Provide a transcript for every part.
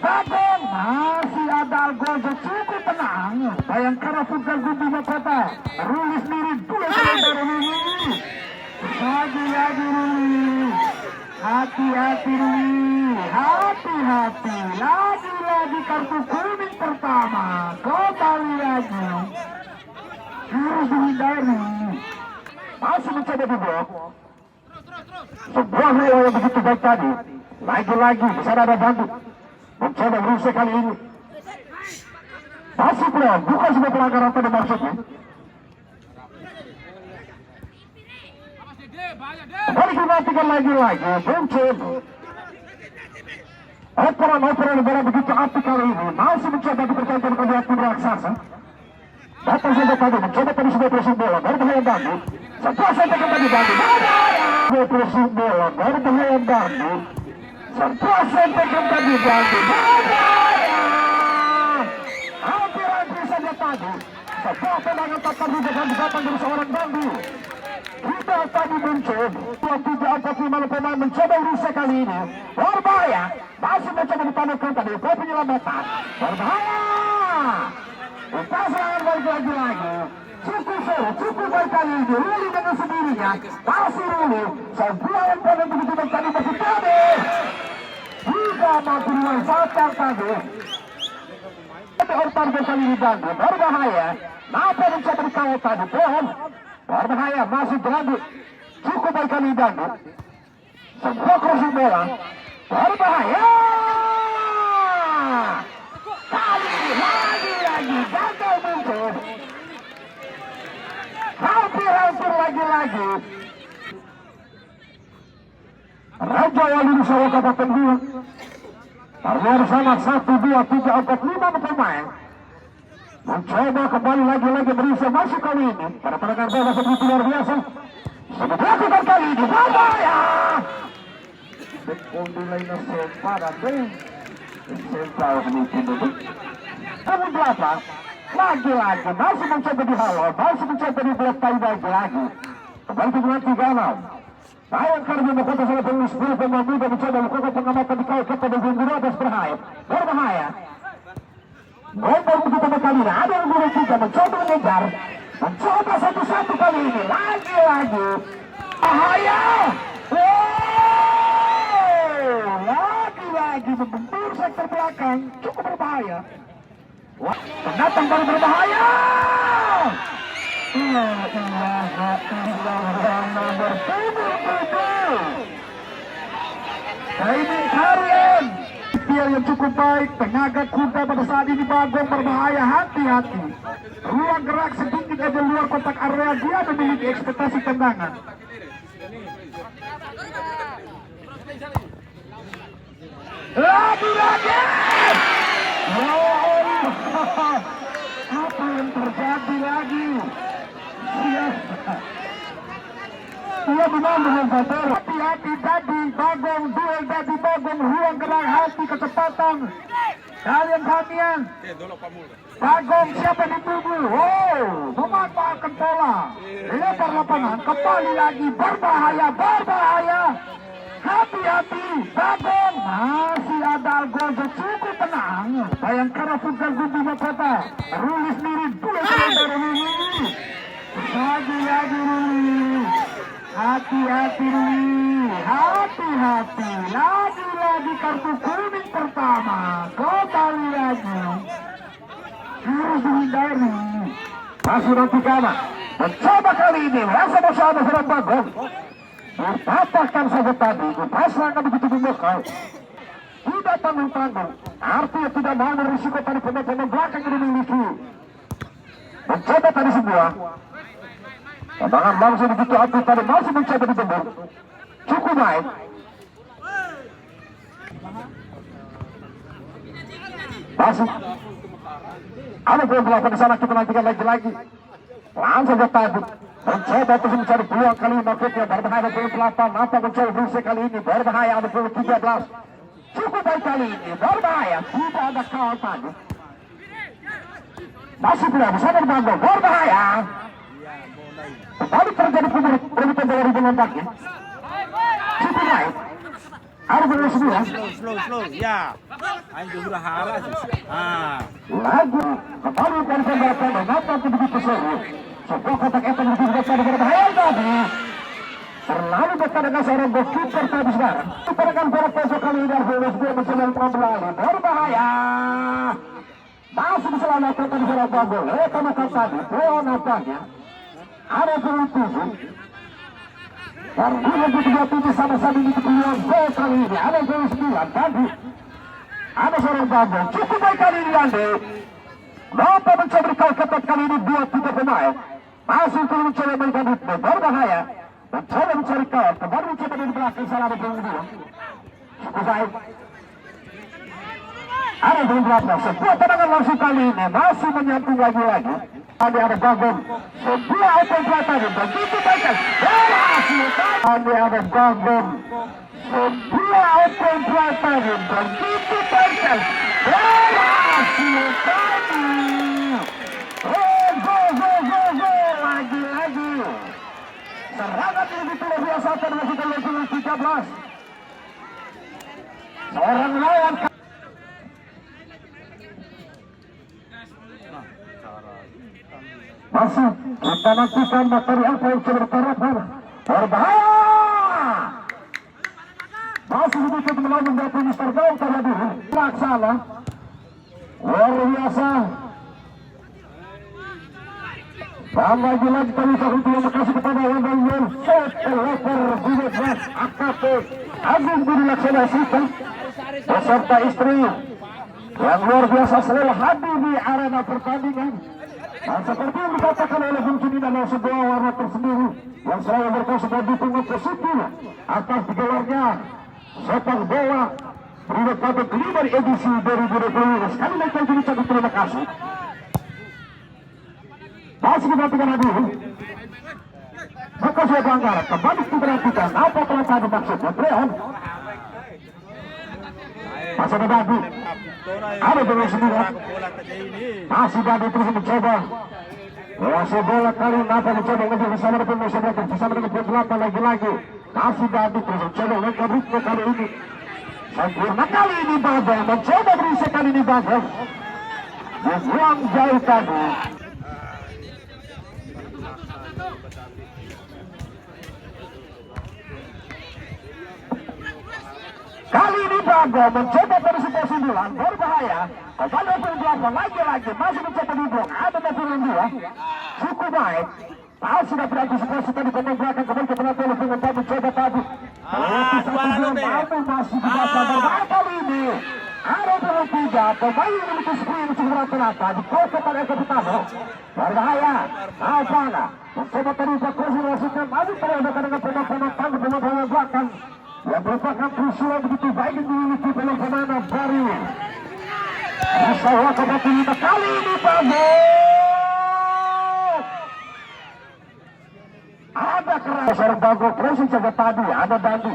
Bagong masih ada Algojo cukup tenang. Bayangkara Futsal Bima Kota Ruli sendiri dua kali Ruli. Lagi Ruli. Hati-hati Ruli. Hati-hati. Lagi kartu kuning pertama. Kembali lagi. Harus dihindari. Masih mencoba di blok. Sebuah hal yang begitu baik tadi. Lagi-lagi bisa ada bantu. Mencoba berusaha kali ini. Masih pula bukan sebuah pelanggaran pada maksudnya. Kembali dimatikan lagi-lagi. Muncul operan negara begitu api kali ini. Masih mencoba dipertahankan oleh tim raksasa. Datang sampai tadi mencoba tadi sebuah pressing bola. Baru bahaya bantu. Sebuah sentekan tadi bantu. Sebuah pressing bola. Baru bahaya bantu. Sebuah sentekan tadi bantu. Hampir saja tadi. Sebuah tendangan tatap di depan datang dari seorang bantu. Kita tadi muncul 2-3-4-5 pemain mencoba rusak kali ini. Berbahaya. Masih mencoba dipanaskan tadi. Kau penyelamatan. Berbahaya. Kita serangan balik lagi. Cukup baik kali ini. Ruli dengan sendirinya. Masih Ruli. Sebuah yang paling begitu baik tadi masih tadi. Juga mampu dimanfaatkan tadi. Target kali ini bantu. Berbahaya. Napa mencoba dikawal tadi. Pohon. Berbahaya. Masih berlanjut. Cukup baik kali ini bantu. Sebuah crossing bola. Berbahaya. Kali ini lagi gagal muncul. Hampir lagi. Raja Wali Nusa Kabupaten Biak. Parliar sama 1, 2, 3, 4, 5 pemain. Mencoba kembali lagi berusaha masuk kali ini. Pada pendengar bola seperti luar biasa. Sudah dilakukan kali ini. Berbahaya. Bekondilainya sepadan deh. Sentral mungkin dulu. Namun berapa? Lagi masih mencoba dihalau, masih mencoba diblok lagi. Kembali ke 2-3-6. Bayangkara Bima Kota salah pengurus 10 pemain muda mencoba melakukan pengamatan di kawal kepada Gunggul atas berbahaya. Nomor begitu kali ini ada yang guru juga mencoba mengejar, mencoba satu-satu kali ini lagi. Bahaya. Lagi membentur sektor belakang, cukup berbahaya. Pendatang baru berbahaya. Nomor 77. Ini Karyan. Dia yang cukup baik, tenaga kuda pada saat ini Bagong berbahaya, hati-hati. Ruang gerak sedikit aja luar kotak area, dia memiliki ekspektasi tendangan. Lagi. Apa yang terjadi lagi? Dia menang dengan fatal. Hati-hati tadi Bagong, duel tadi Bagong, ruang gerak hati kecepatan. Kalian. Bagong siapa ditunggu? Memanfaatkan pola. Lebar lapangan, kembali lagi berbahaya. Hati-hati, Bagong masih ada Algojo cukup tenang. Bayangkara Futsal Bima Kota Ruli sendiri dua kali Ruli. Lagi Ruli. Hati-hati Ruli. Hati-hati. Lagi kartu kuning pertama. Kembali lagi. Harus dihindari. Masih nanti kanan. Mencoba kali ini. Rasa bersama serang Bagong. Berpatahkan saja tadi, pasrahkan begitu membokal. Tidak tanggung-tanggung, artinya tidak mau merisiko tadi pemain belakang yang dimiliki. Mencoba tadi semua. Tendangan langsung begitu api tadi masih mencoba ditembak. Cukup baik. Masih. Ada poin belakang di sana, kita nantikan lagi. Langsung saja tadi. Mencoba terus mencari peluang kali ini maksudnya berbahaya poin 8. Apa mencoba berusaha kali ini berbahaya ada poin 13. Cukup baik kali ini berbahaya. Tidak ada kawal tadi. Masih tidak bisa berbangga berbahaya. Kembali terjadi perebutan bola di bola. Cukup baik. Ada benar sembilan. Slow, ya. Anjir udah haras. Lagi kembali dari pembahasan mengapa begitu seru. Sebuah kotak itu begitu berbahaya tadi. Terlalu dekat dengan seorang goalkeeper tadi sekarang. Diperakan bola besok kali ini Alvarez dia mencoba kembali berbahaya. Masih diselamatkan tadi seorang gol. Karena tadi poin nampaknya ada 27. Dan dua tim sama-sama ini kedua gol kali ini ada 29 tadi. Ada seorang gol cukup baik kali ini Andi. Mampu mencoba kau ketat kali ini 2-3 pemain. Masih perlu mencoba memberikan ritme berbahaya. Mencoba mencari kawan, kembali mencoba dari belakang salah ada dia. Cukup baik. Ada di belakang, sebuah tendangan langsung kali ini masih menyambung lagi-lagi. Ada Gogol, sebuah open play tadi begitu baik. Ada Gogol, sebuah open play tadi begitu baik. Berhasil tadi. Gol lagi-lagi. Serangan ini luar biasa termasuk oleh 13. Seorang lawan masih kita nantikan materi apa yang bertarapan berbahaya. Masih sedikit melawan dari Mister Gol tadi Laksana luar biasa. Dan lagi-lagi kami ucapkan terima kasih kepada Wendel Yen, Leper, Bidetras, AKP, Agung Budi Laksana Sita, beserta istri yang luar biasa selalu hadir di arena pertandingan. Dan seperti yang dikatakan oleh Bung Cini adalah sebuah warna tersendiri yang selalu memberikan sebuah dukungan positif atas digelarnya sepak bola Bidetras kelima di edisi 2020. Sekali lagi kami ucapkan terima kasih. Masih diperhatikan lagi. Maka saya pelanggaran kembali diperhatikan apa telah tadi maksudnya Leon. Masih ada Dadi. Ada bola sendiri. Masih Dadi terus mencoba. Masih bola kali Napa mencoba mengejar bersama dengan musuh mereka bersama dengan pemain lagi-lagi. Masih Dadi terus mencoba mengejar ritme kali ini. Sempurna kali ini Babel mencoba berisi kali ini Babel. Dibuang jauh tadi. Kali ini Bago mencoba dari situasi 9 berbahaya. Kembali ke lagi-lagi masih mencoba dibuang. Ada Nafirin 2 cukup baik. Tahu sudah berantisipasi tadi pemain belakang kembali ke penonton dengan tadi mencoba tadi. Masih dibaca berbahaya kali ini. Ada 23 pemain yang memiliki sprint cukup rata-rata di kota pada ekor pertama. Berbahaya. Alvana mencoba tadi berkonsentrasikan masih terhadap dengan pemain tangguh pemain belakang. Yang merupakan peristiwa begitu baik yang dimiliki oleh pemain baru. Usaha kembali 5 kali ini Bago. Ada keras seorang Bago pressing jaga tadi. Ada Dandi.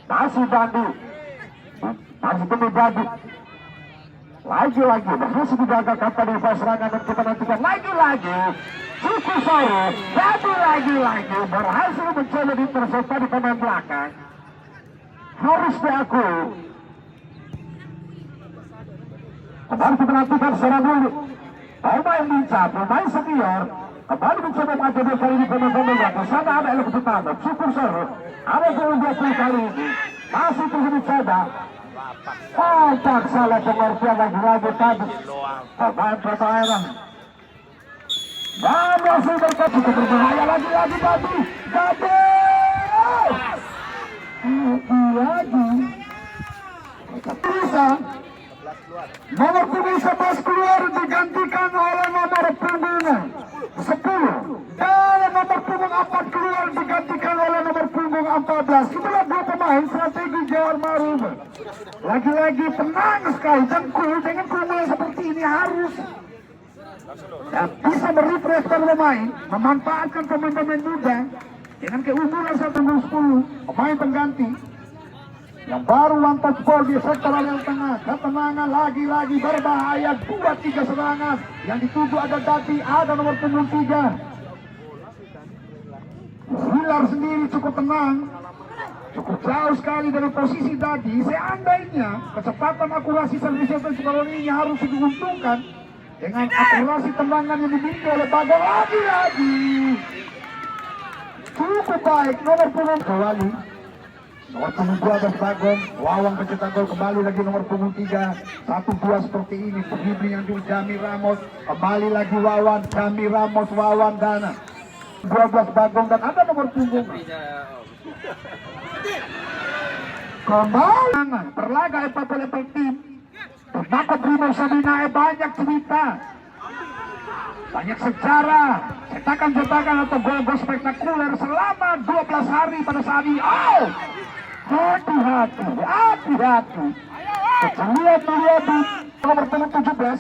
Masih Dandi. Masih demi Dandi. Lagi-lagi berhasil digagalkan tadi serangan dan kita nantikan lagi-lagi. Cukup sore. Dandi lagi-lagi berhasil mencoba diintercept di pemain belakang. Harus diakui. Kembali kita nantikan serang dulu. Pemain lincah, pemain senior. Kembali mencoba mengajar kali ini pemain-pemain belakang. Sana ada elok pertama, cukup seru. Ada 20 kali ini. Masih terus dicoba. Tak salah pengertian lagi-lagi tadi. Pemain. Dan masih mereka cukup berbahaya lagi-lagi tadi. Lagi bisa nomor punggung 11 keluar digantikan oleh nomor punggung 10 dan nomor punggung 4 keluar digantikan oleh nomor punggung 14. Itulah dua pemain strategi Johor Bahru. Lagi-lagi tenang sekali dan cool dengan punggung yang seperti ini harus dan bisa merefresh pemain, memanfaatkan pemain-pemain muda dengan keunggulan 1-10 pemain pengganti yang baru lantas ball di sektor yang tengah. Ketenangan lagi-lagi berbahaya. 2-3 serangan yang dituju ada Dati, ada nomor punggung 3. Hilar sendiri cukup tenang. cukup jauh sekali dari posisi tadi. Seandainya kecepatan akurasi servis Skoloni harus diuntungkan dengan akurasi tendangan yang dimiliki oleh Bagong. Lagi-lagi cukup baik nomor punggung kembali. Nomor punggung 12 Bagong, Wawan pencetak gol kembali lagi nomor punggung 3. 1-2 seperti ini. Begini yang juga Jami Ramos, kembali lagi Wawan, Jami Ramos, Wawan Dana. 12 Bagong dan ada nomor punggung. Kembali berlaga level tim. Terdapat Bimo Sabina banyak cerita, banyak sejarah, cetakan-cetakan atau gol-gol spektakuler selama 12 hari pada saat ini. Oh, hati-hati, hati-hati. Lihat nomor 17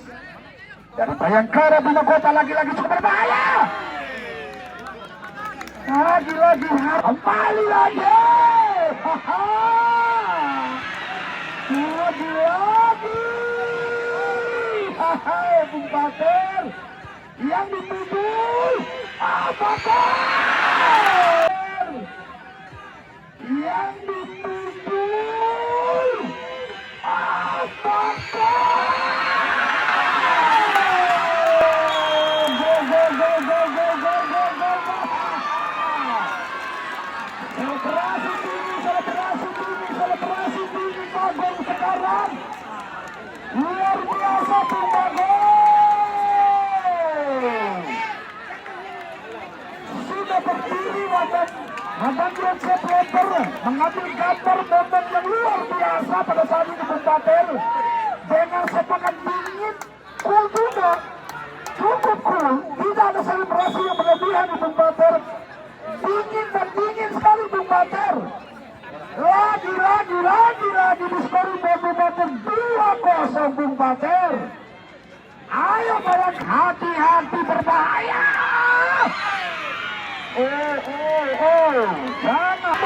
dari Bayangkara Bima Kota lagi-lagi cukup berbahaya. Lagi-lagi kembali lagi. Lagi-lagi. Bung Pater yang dituju. Apakah yang dituju? Apakah selebrasi tinggi Bagong sekarang luar biasa Bung Bagong sudah berdiri mengambil supporter, mengambil gambar momen yang luar biasa pada saat ini Bung Pater dengan sepakat dingin cool juga, cukup cool, tidak ada selebrasi yang berlebihan di Bung Pater, dingin dan dingin sekali Bung Pater. Lagi diskori Bung Pater 2-0 Bung Pater. Ayo Bayang, hati-hati berbahaya. Jangan.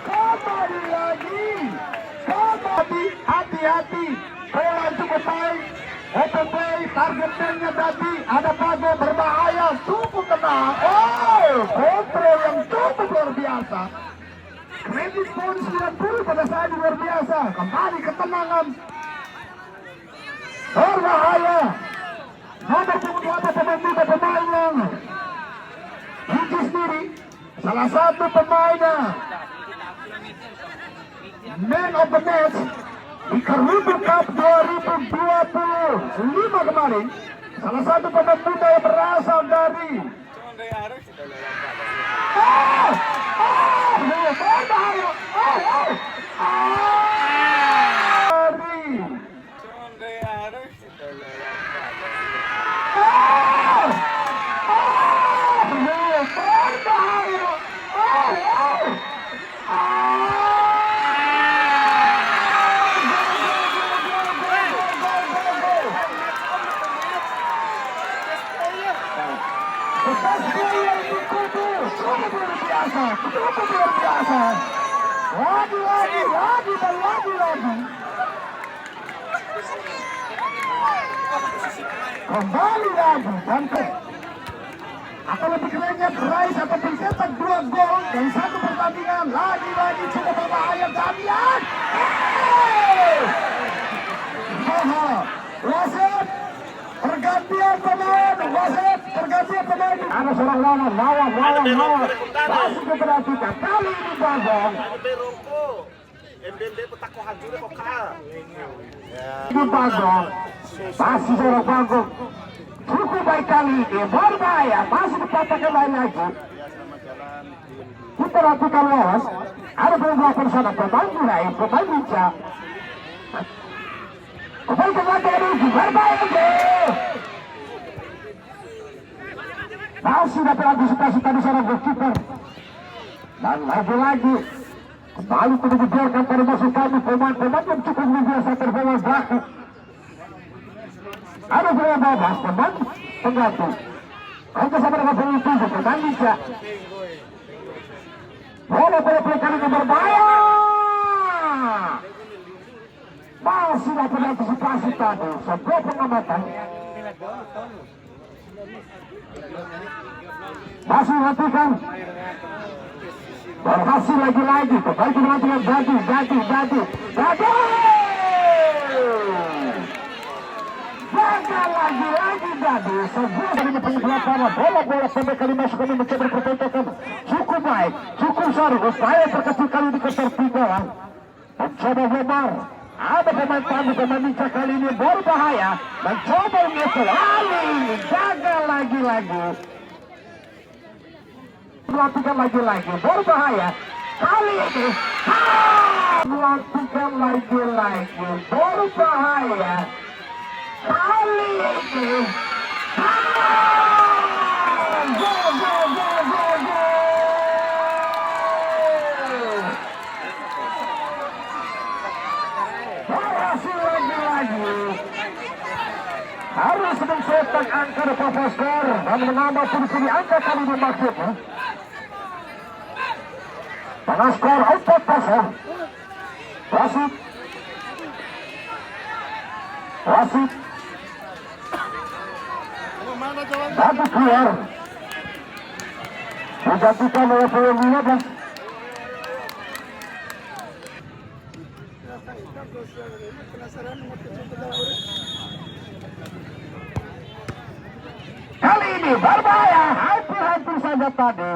Kembali lagi. Hati-hati. Bola cukup baik. Open play, target man-nya tadi ada Bagong berbahaya, cukup tenang. Kontrol yang cukup luar biasa. Kredit pun 90 pada saat luar biasa. Kembali ketenangan. Berbahaya. Nomor punggung 2 pemain yang Hiji sendiri, salah satu pemainnya Man of the Match di Karundung Cup 2025 kemarin, salah satu pemain muda yang berasal dari cukup luar biasa. Lagi. Kembali lagi sampai atau lebih kerennya Bryce atau pencetak 2 gol dan 1 pertandingan. Lagi cukup berbahaya Damian. Wasit pergantian pemain. Ada seorang lawan. Masih diperhatikan. Kali ini Bagong. Ini Bagong. Masih seorang Bagong. Cukup baik kali ini. Berbahaya. Masih dipatahkan lagi. Kita perhatikan lawas. Ada beberapa sana pemain lain. Pemain Lica. Kembalikan lagi Rugi. Berbahaya. Masih dapat antisipasi tadi seorang goalkeeper. Dan lagi kembali dibiarkan pada musuh kami pemain-pemain yang cukup biasa terbawa belakang. Ada beberapa pemain pengganti. Kita sama dengan pemain 7 pemain Liga. Bola pelakar yang berbahaya. Masih dapat antisipasi tadi sebuah pengamatan. Masih matikan. Berhasil lagi-lagi. Kembali dengan Dadi. Gagal lagi-lagi Dadi. Sebuah dari penggelapan bola sampai kali masuk kami mencoba dipertahankan. Cukup baik, cukup sorry. Upaya terkecil kali ini ketertinggalan. Mencoba Bomar. Ada pemain tanduk meminta kali ini berbahaya. Mencoba menyusul. Ali gagal lagi-lagi. Melakukan lagi-lagi berbahaya. Kali ini melakukan lagi-lagi berbahaya. Kali ini berhasil lagi-lagi. Harus mencetak angka di skor dan menambah posisi angka kali ini maksudnya. Dengan skor 4-0. Wasit Dadi keluar. Digantikan oleh pemain 15. Kali ini berbahaya. Hampir saja tadi.